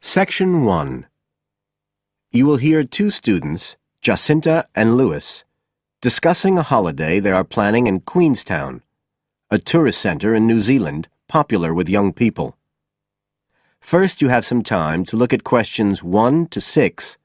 Section 1. You will hear two students, Jacinta and Lewis, discussing a holiday they are planning in Queenstown, a tourist center in New Zealand popular with young people. First, you have some time to look at questions 1 to 6.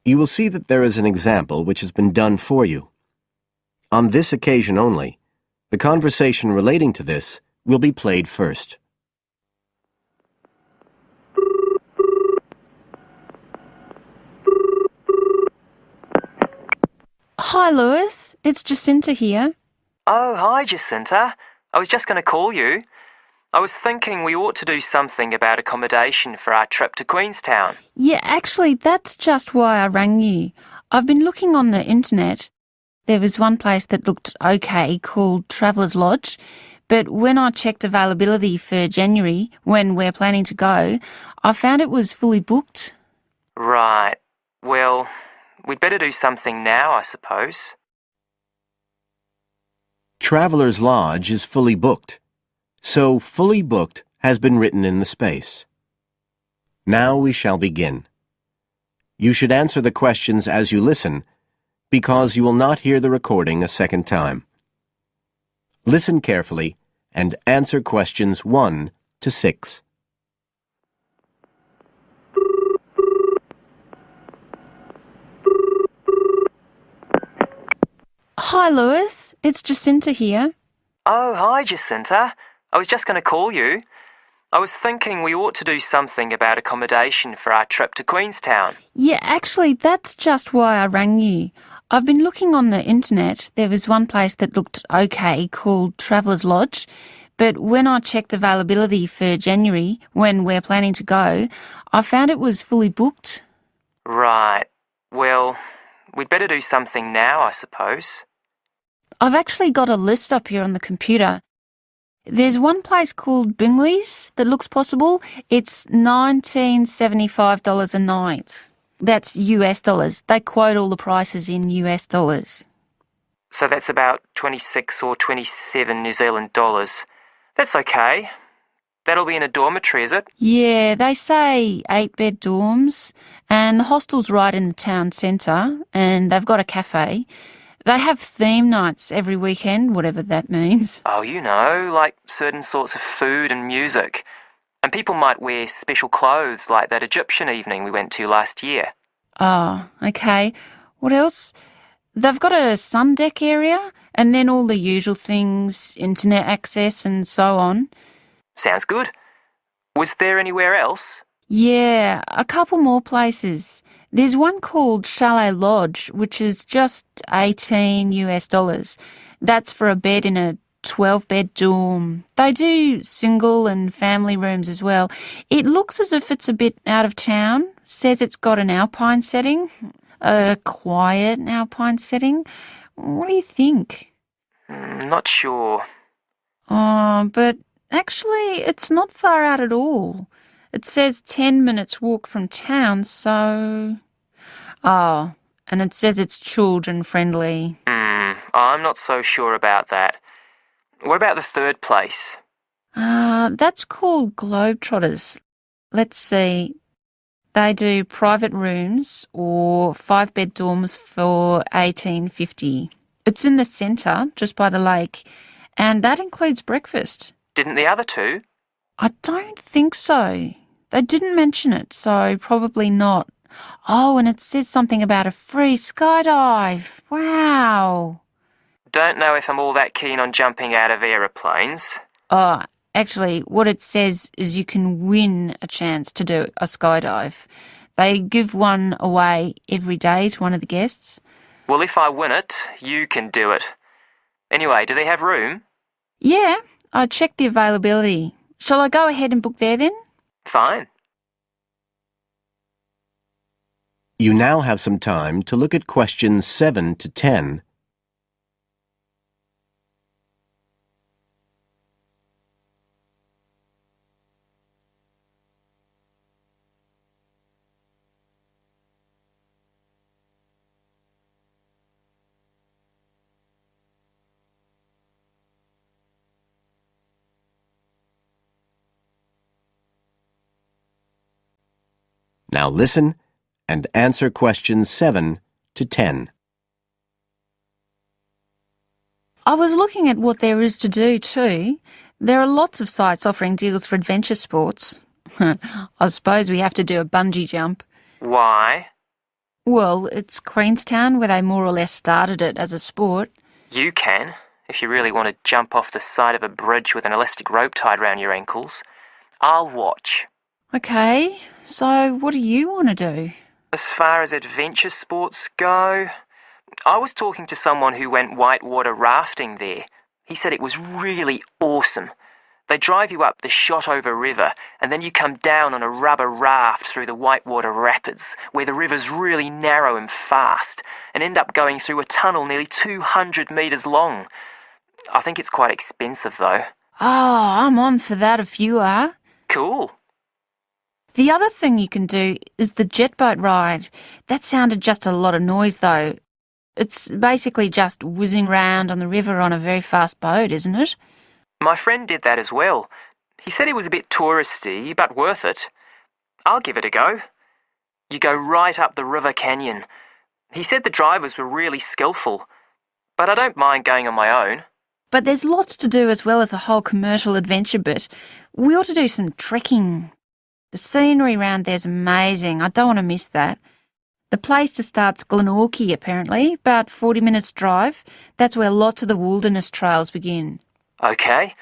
You will see that there is an example which has been done for you. On this occasion only, the conversation relating to this will be played first. Hi, Lewis. It's Jacinta here. Oh, hi, Jacinta. I was just going to call you. I was thinking we ought to do something about accommodation for our trip to Queenstown. Yeah, actually, that's just why I rang you. I've been looking on the internet. There was one place that looked okay called Traveller's Lodge, but when I checked availability for January, when we're planning to go, I found it was fully booked. Right. Well, we'd better do something now, I suppose. Traveller's Lodge is fully booked, so fully booked has been written in the space. Now we shall begin. You should answer the questions as you listen, because you will not hear the recording a second time. Listen carefully and answer questions 1 to 6. Hi, Lewis. It's Jacinta here. Oh, hi, Jacinta. I was just going to call you. I was thinking we ought to do something about accommodation for our trip to Queenstown. Yeah, actually, that's just why I rang you. I've been looking on the internet. There was one place that looked okay called Traveller's Lodge, but when I checked availability for January, when we're planning to go, I found it was fully booked. Right. Well, we'd better do something now, I suppose. I've actually got a list up here on the computer. There's one place called Bingley's that looks possible. It's $1975 a night. That's US dollars. They quote all the prices in US dollars. So that's about 26 or 27 New Zealand dollars. That's okay. That'll be in a dormitory, is it? Yeah, they say 8-bed dorms, and the hostel's right in the town centre, and they've got a cafe. They have theme nights every weekend, whatever that means. Oh, you know, like certain sorts of food and music. And people might wear special clothes like that Egyptian evening we went to last year. Oh, okay. What else? They've got a sun deck area, and then all the usual things, internet access and so on. Sounds good. Was there anywhere else? Yeah, a couple more places. There's one called Chalet Lodge, which is just 18 US dollars. That's for a bed in a 12-bed dorm. They do single and family rooms as well. It looks as if it's a bit out of town. Says it's got an alpine setting, a quiet alpine setting. What do you think? Not sure. Oh, but actually, it's not far out at all. It says 10 minutes walk from town, so... Oh, and it says it's children-friendly. I'm not so sure about that. What about the third place? That's called Globetrotters. Let's see. They do private rooms or 5-bed dorms for $18.50. It's in the centre, just by the lake, and that includes breakfast. Didn't the other two? I don't think so. They didn't mention it, so probably not. Oh, and it says something about a free skydive. Wow. Don't know if I'm all that keen on jumping out of aeroplanes. Oh, actually, what it says is you can win a chance to do a skydive. They give one away every day to one of the guests. Well, if I win it, you can do it. Anyway, do they have room? Yeah, I checked the availability. Shall I go ahead and book there then? Fine. You now have some time to look at questions 7 to 10. Now listen and answer questions 7 to 10. I was looking at what there is to do too. There are lots of sites offering deals for adventure sports. I suppose we have to do a bungee jump. Why? Well, it's Queenstown where they more or less started it as a sport. You can, if you really want to jump off the side of a bridge with an elastic rope tied round your ankles. I'll watch. Okay, so what do you want to do? As far as adventure sports go, I was talking to someone who went whitewater rafting there. He said it was really awesome. They drive you up the Shotover River and then you come down on a rubber raft through the whitewater rapids where the river's really narrow and fast and end up going through a tunnel nearly 200 metres long. I think it's quite expensive though. Oh, I'm on for that if you are. Cool. The other thing you can do is the jet boat ride. That sounded just a lot of noise though. It's basically just whizzing round on the river on a very fast boat, isn't it? My friend did that as well. He said it was a bit touristy, but worth it. I'll give it a go. You go right up the river canyon. He said the drivers were really skillful, but I don't mind going on my own. But there's lots to do as well as the whole commercial adventure bit. We ought to do some trekking. The scenery around there's amazing. I don't want to miss that. The place to start's Glenorchy, apparently, about 40 minutes drive. That's where lots of the wilderness trails begin. Okay,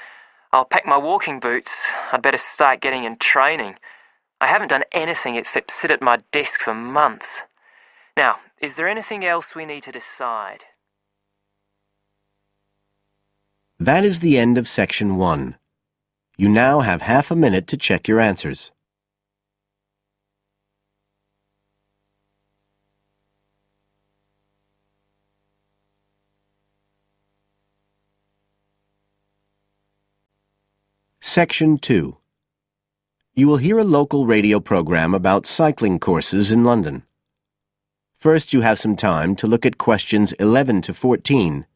I'll pack my walking boots. I'd better start getting in training. I haven't done anything except sit at my desk for months. Now, is there anything else we need to decide? That is the end of section 1. You now have half a minute to check your answers. Section 2. You will hear a local radio program about cycling courses in London. First, you have some time to look at questions 11 to 14.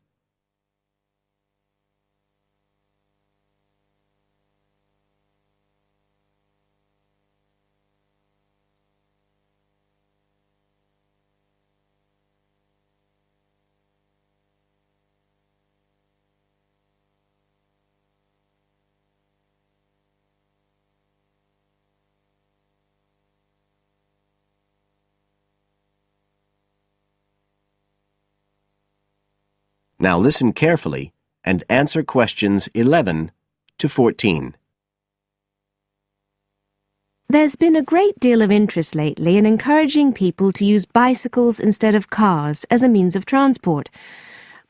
Now listen carefully and answer questions 11 to 14. There's been a great deal of interest lately in encouraging people to use bicycles instead of cars as a means of transport.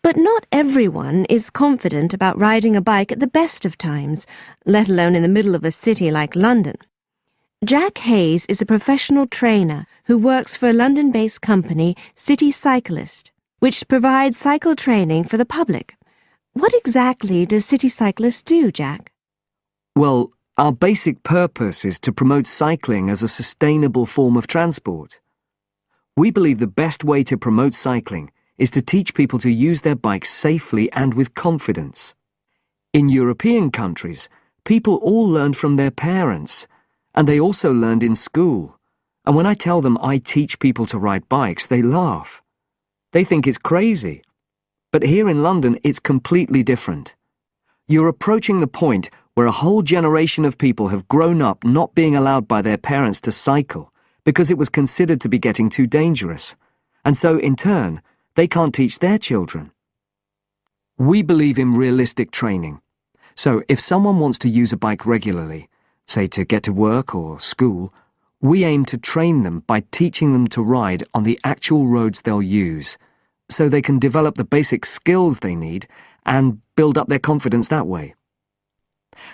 But not everyone is confident about riding a bike at the best of times, let alone in the middle of a city like London. Jack Hayes is a professional trainer who works for a London-based company, City Cyclist, which provides cycle training for the public. What exactly does City Cyclist do, Jack? Well, our basic purpose is to promote cycling as a sustainable form of transport. We believe the best way to promote cycling is to teach people to use their bikes safely and with confidence. In European countries, people all learned from their parents, and they also learned in school. And when I tell them I teach people to ride bikes, they laugh. They think it's crazy. But here in London, it's completely different. You're approaching the point where a whole generation of people have grown up not being allowed by their parents to cycle because it was considered to be getting too dangerous. And so, in turn, they can't teach their children. We believe in realistic training. So if someone wants to use a bike regularly, say to get to work or school, we aim to train them by teaching them to ride on the actual roads they'll use, so they can develop the basic skills they need and build up their confidence that way.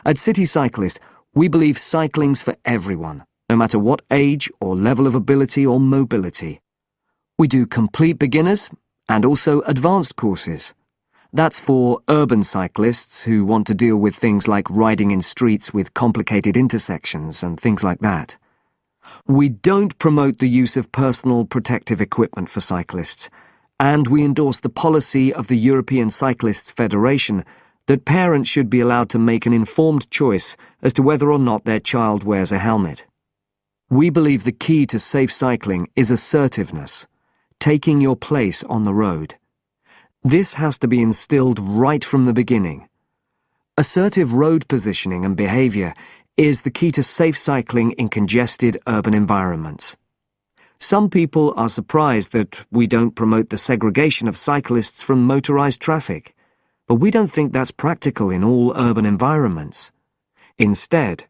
At City Cyclist, we believe cycling's for everyone, no matter what age or level of ability or mobility. We do complete beginners and also advanced courses. That's for urban cyclists who want to deal with things like riding in streets with complicated intersections and things like that. We don't promote the use of personal protective equipment for cyclists, and we endorse the policy of the European Cyclists Federation that parents should be allowed to make an informed choice as to whether or not their child wears a helmet. We believe the key to safe cycling is assertiveness, taking your place on the road. This has to be instilled right from the beginning. Assertive road positioning and behaviour is the key to safe cycling in congested urban environments. Some people are surprised that we don't promote the segregation of cyclists from motorised traffic, but we don't think that's practical in all urban environments. Instead,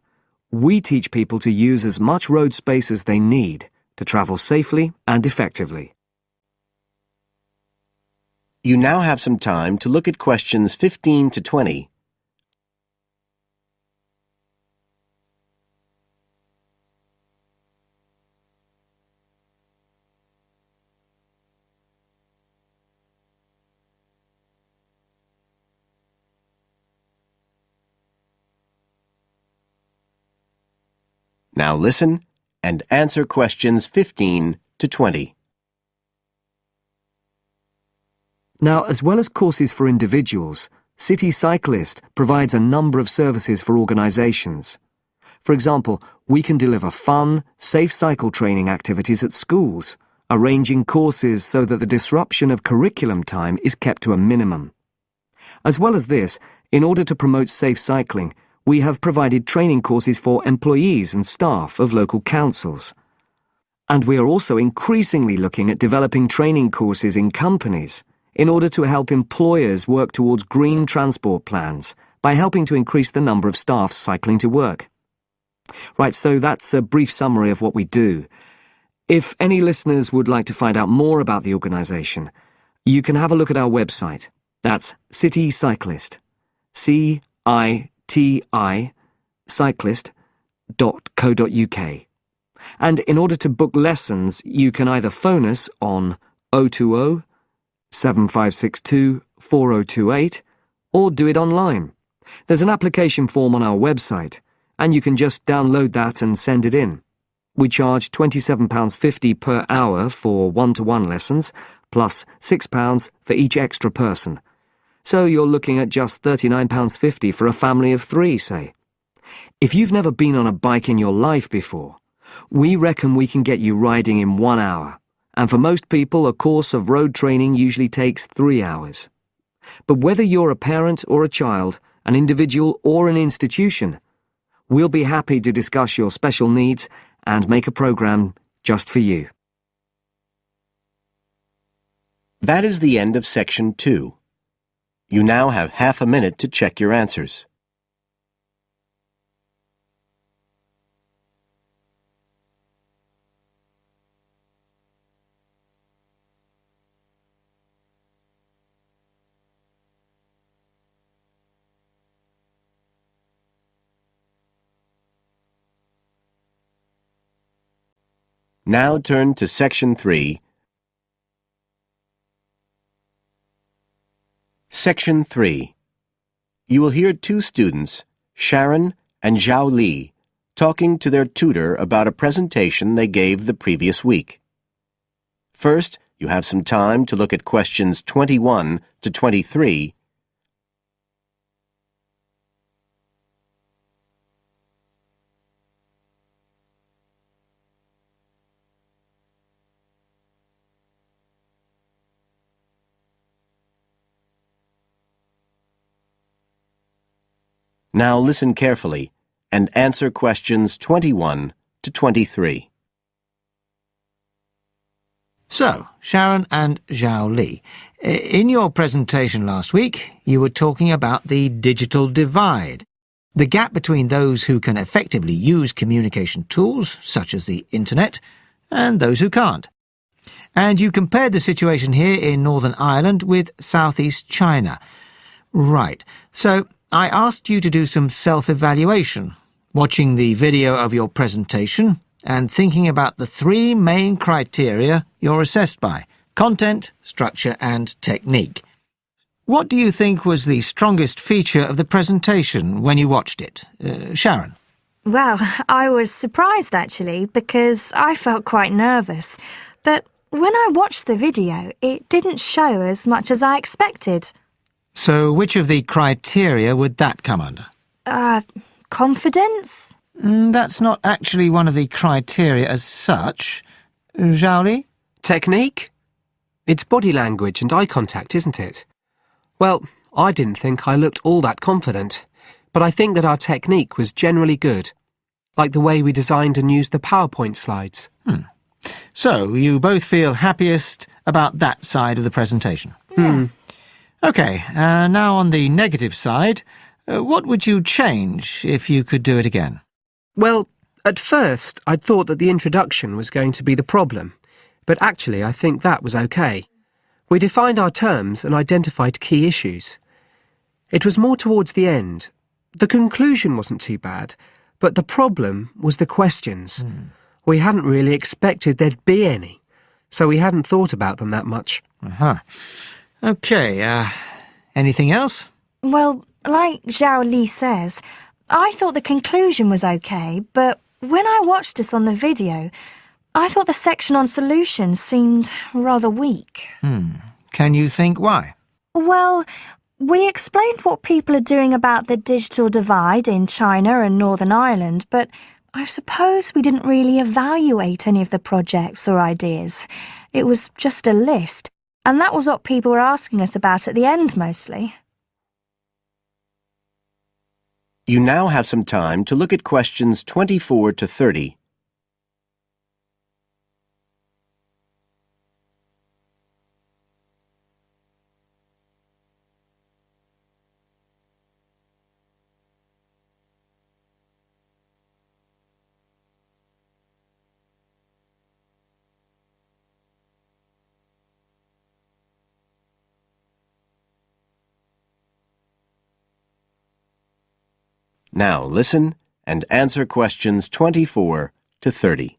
we teach people to use as much road space as they need to travel safely and effectively. You now have some time to look at questions 15 to 20. Now listen and answer questions 15 to 20. Now, as well as courses for individuals, City Cyclist provides a number of services for organisations. For example, we can deliver fun, safe cycle training activities at schools, arranging courses so that the disruption of curriculum time is kept to a minimum. As well as this, in order to promote safe cycling, we have provided training courses for employees and staff of local councils. And we are also increasingly looking at developing training courses in companies in order to help employers work towards green transport plans by helping to increase the number of staff cycling to work. Right, so that's a brief summary of what we do. If any listeners would like to find out more about the organisation, you can have a look at our website. That's City Cyclist. CITI cyclist.co.uk. And in order to book lessons, you can either phone us on 020 7562 4028 or do it online. There's an application form on our website, and you can just download that and send it in. We charge £27.50 per hour for one-to-one lessons, plus £6 for each extra person. So you're looking at just £39.50 for a family of 3, say. If you've never been on a bike in your life before, we reckon we can get you riding in 1 hour, and for most people a course of road training usually takes 3 hours. But whether you're a parent or a child, an individual or an institution, we'll be happy to discuss your special needs and make a programme just for you. That is the end of Section 2. You now have half a minute to check your answers. Now turn to Section 3. Section 3. You will hear 2 students, Sharon and Zhao Li, talking to their tutor about a presentation they gave the previous week. First, you have some time to look at questions 21 to 23. Now listen carefully and answer questions 21 to 23. So, Sharon and Zhao Li, in your presentation last week, you were talking about the digital divide, the gap between those who can effectively use communication tools, such as the internet, and those who can't. And you compared the situation here in Northern Ireland with Southeast China. Right, so I asked you to do some self-evaluation, watching the video of your presentation and thinking about the three main criteria you're assessed by: content, structure and technique. What do you think was the strongest feature of the presentation when you watched it? Sharon? Well, I was surprised actually, because I felt quite nervous. But when I watched the video, it didn't show as much as I expected. So which of the criteria would that come under? Confidence? That's not actually one of the criteria as such. Zhao Li? Technique? It's body language and eye contact, isn't it? Well, I didn't think I looked all that confident, but I think that our technique was generally good, like the way we designed and used the PowerPoint slides. So, you both feel happiest about that side of the presentation? Yeah. OK, now on the negative side, what would you change if you could do it again? Well, at first I'd thought that the introduction was going to be the problem, but actually I think that was okay. We defined our terms and identified key issues. It was more towards the end. The conclusion wasn't too bad, but the problem was the questions. We hadn't really expected there'd be any, so we hadn't thought about them that much. OK, anything else? Well, like Zhao Li says, I thought the conclusion was okay, but when I watched this on the video, I thought the section on solutions seemed rather weak. Can you think why? Well, we explained what people are doing about the digital divide in China and Northern Ireland, but I suppose we didn't really evaluate any of the projects or ideas. It was just a list, and that was what people were asking us about at the end mostly. You now have some time to look at questions 24 to 30. Now listen and answer questions 24 to 30.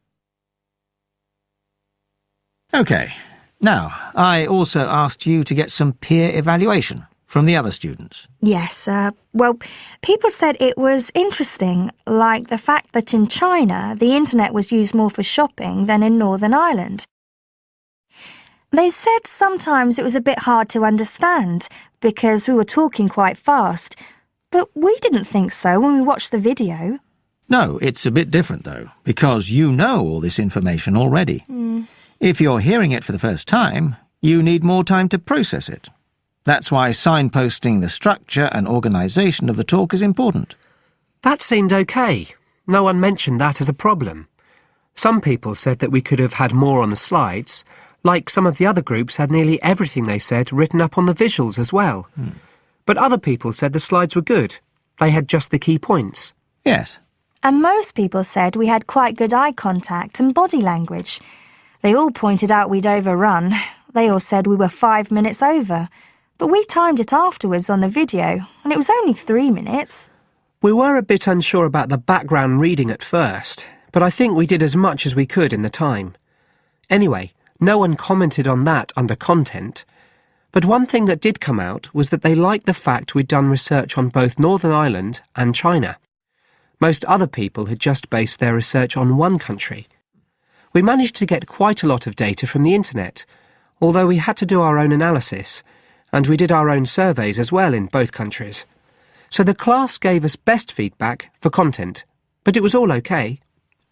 OK, now, I also asked you to get some peer evaluation from the other students. Yes, well, people said it was interesting, like the fact that in China, the internet was used more for shopping than in Northern Ireland. They said sometimes it was a bit hard to understand, because we were talking quite fast, but we didn't think so when we watched the video. No, it's a bit different, though, because you know all this information already. If you're hearing it for the first time, you need more time to process it. That's why signposting the structure and organisation of the talk is important. That seemed okay. No one mentioned that as a problem. Some people said that we could have had more on the slides, like some of the other groups had nearly everything they said written up on the visuals as well. But other people said the slides were good. They had just the key points. Yes. And most people said we had quite good eye contact and body language. They all pointed out we'd overrun. They all said we were 5 minutes over. But we timed it afterwards on the video, and it was only 3 minutes. We were a bit unsure about the background reading at first, but I think we did as much as we could in the time. Anyway, no one commented on that under content. But one thing that did come out was that they liked the fact we'd done research on both Northern Ireland and China. Most other people had just based their research on one country. We managed to get quite a lot of data from the internet, although we had to do our own analysis, and we did our own surveys as well in both countries. So the class gave us best feedback for content, but it was all okay.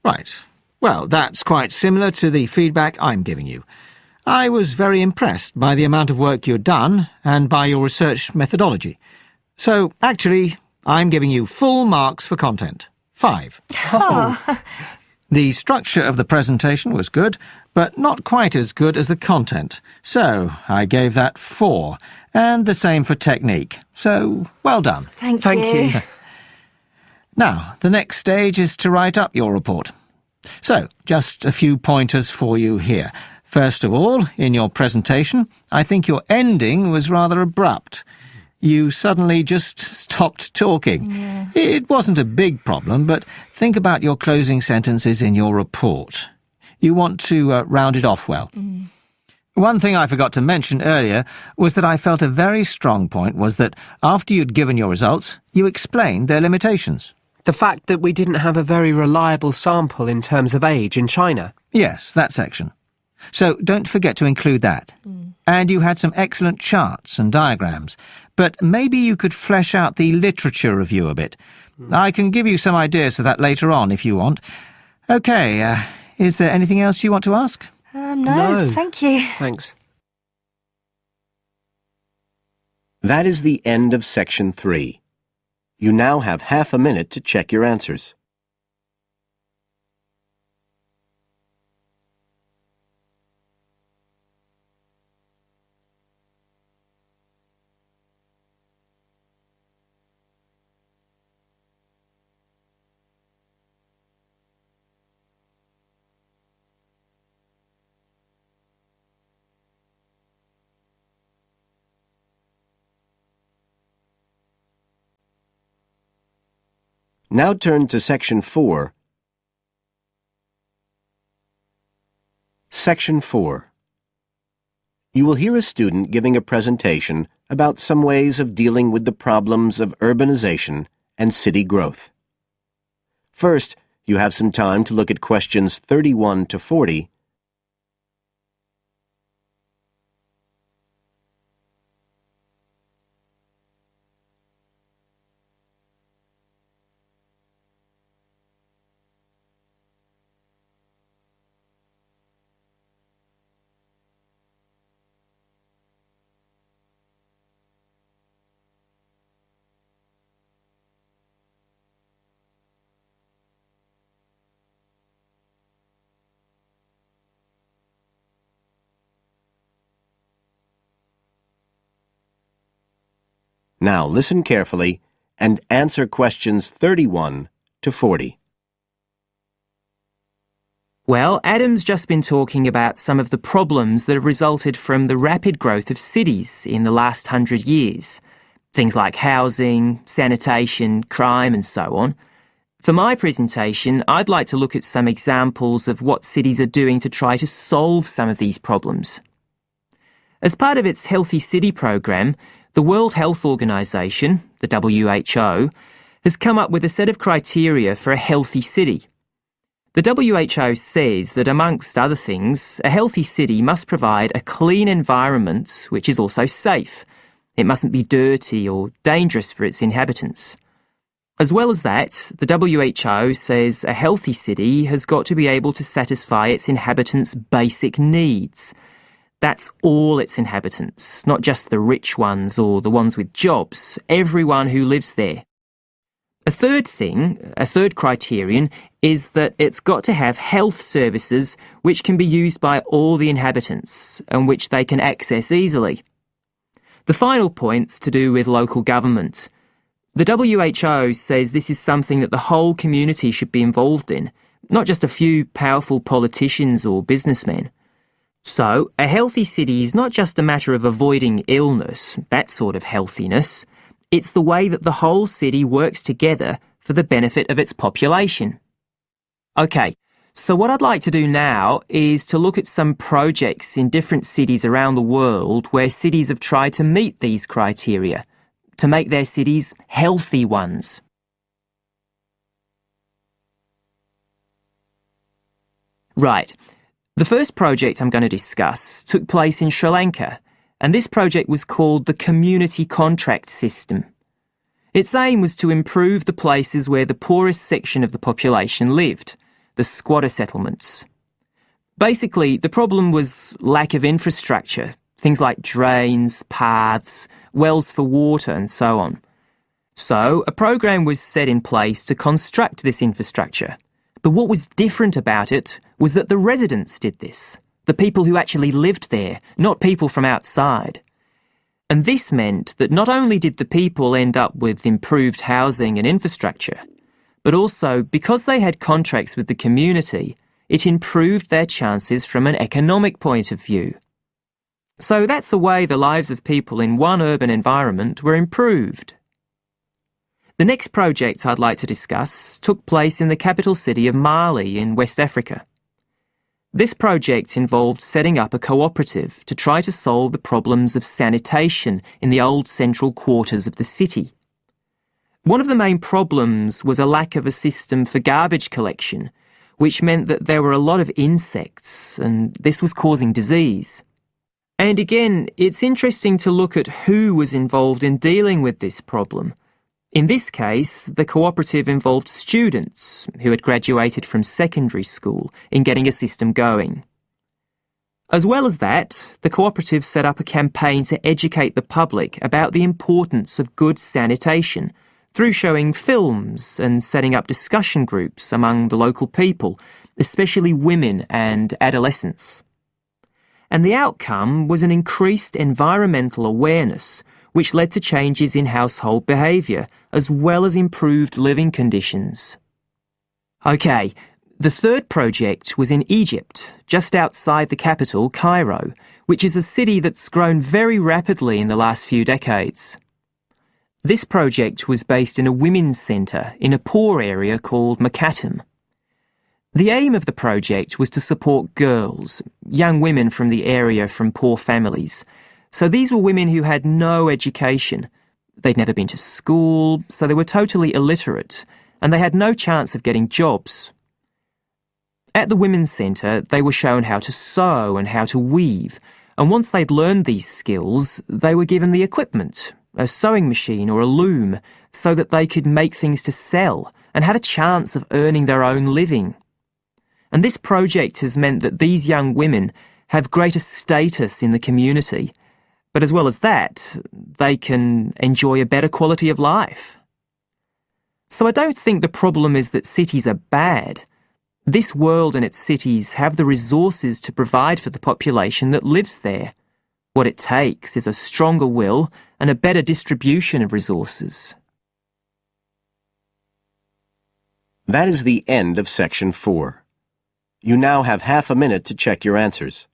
Right. Well, that's quite similar to the feedback I'm giving you. I was very impressed by the amount of work you'd done and by your research methodology. So, actually, I'm giving you full marks for content. 5. The structure of the presentation was good, but not quite as good as the content. So, I gave that 4, and the same for technique. So, well done. Thank you. Now, the next stage is to write up your report. So, just a few pointers for you here. First of all, in your presentation, I think your ending was rather abrupt. you suddenly just stopped talking. Yeah. It wasn't a big problem, but think about your closing sentences in your report. You want to round it off well. One thing I forgot to mention earlier was that I felt a very strong point was that after you'd given your results, you explained their limitations. The fact that we didn't have a very reliable sample in terms of age in China. Yes, that section. So don't forget to include that. And you had some excellent charts and diagrams, but maybe you could flesh out the literature review a bit. I can give you some ideas for that later on if you want. OK, is there anything else you want to ask? No, thank you. Thanks. That is the end of Section 3. You now have half a minute to check your answers. Now turn to Section 4. Section 4. You will hear a student giving a presentation about some ways of dealing with the problems of urbanization and city growth. First, you have some time to look at questions 31 to 40. Now listen carefully and answer questions 31 to 40. Well, Adam's just been talking about some of the problems that have resulted from the rapid growth of cities in the last 100 years. Things like housing, sanitation, crime and so on. For my presentation, I'd like to look at some examples of what cities are doing to try to solve some of these problems. As part of its Healthy City program, the World Health Organization, the WHO, has come up with a set of criteria for a healthy city. The WHO says that, amongst other things, a healthy city must provide a clean environment which is also safe. It mustn't be dirty or dangerous for its inhabitants. As well as that, the WHO says a healthy city has got to be able to satisfy its inhabitants' basic needs. That's all its inhabitants, not just the rich ones or the ones with jobs, everyone who lives there. A third criterion, is that it's got to have health services which can be used by all the inhabitants and which they can access easily. The final point's to do with local government. The WHO says this is something that the whole community should be involved in, not just a few powerful politicians or businessmen. So, a healthy city is not just a matter of avoiding illness, that sort of healthiness. It's the way that the whole city works together for the benefit of its population. OK, so what I'd like to do now is to look at some projects in different cities around the world where cities have tried to meet these criteria, to make their cities healthy ones. Right. The first project I'm going to discuss took place in Sri Lanka, and this project was called the Community Contract System. Its aim was to improve the places where the poorest section of the population lived, the squatter settlements. Basically, the problem was lack of infrastructure, things like drains, paths, wells for water and so on. So, a program was set in place to construct this infrastructure. But what was different about it was that the residents did this, the people who actually lived there, not people from outside. And this meant that not only did the people end up with improved housing and infrastructure, but also, because they had contracts with the community, it improved their chances from an economic point of view. So that's a way the lives of people in one urban environment were improved. The next project I'd like to discuss took place in the capital city of Mali in West Africa. This project involved setting up a cooperative to try to solve the problems of sanitation in the old central quarters of the city. One of the main problems was a lack of a system for garbage collection, which meant that there were a lot of insects, and this was causing disease. And again, it's interesting to look at who was involved in dealing with this problem. In this case, the cooperative involved students who had graduated from secondary school in getting a system going. As well as that, the cooperative set up a campaign to educate the public about the importance of good sanitation through showing films and setting up discussion groups among the local people, especially women and adolescents. And the outcome was an increased environmental awareness, which led to changes in household behaviour, as well as improved living conditions. OK, the third project was in Egypt, just outside the capital, Cairo, which is a city that's grown very rapidly in the last few decades. This project was based in a women's centre in a poor area called Makatem. The aim of the project was to support girls, young women from the area from poor families. So these were women who had no education. They'd never been to school, so they were totally illiterate, and they had no chance of getting jobs. At the Women's Centre, they were shown how to sew and how to weave, and once they'd learned these skills, they were given the equipment, a sewing machine or a loom, so that they could make things to sell and have a chance of earning their own living. And this project has meant that these young women have greater status in the community, but as well as that, they can enjoy a better quality of life. So I don't think the problem is that cities are bad. This world and its cities have the resources to provide for the population that lives there. What it takes is a stronger will and a better distribution of resources. That is the end of Section 4. You now have half a minute to check your answers.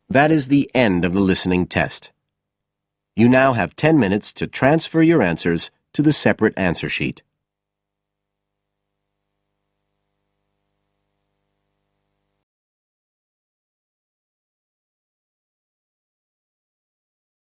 That is the end of the listening test. You now have 10 minutes to transfer your answers to the separate answer sheet.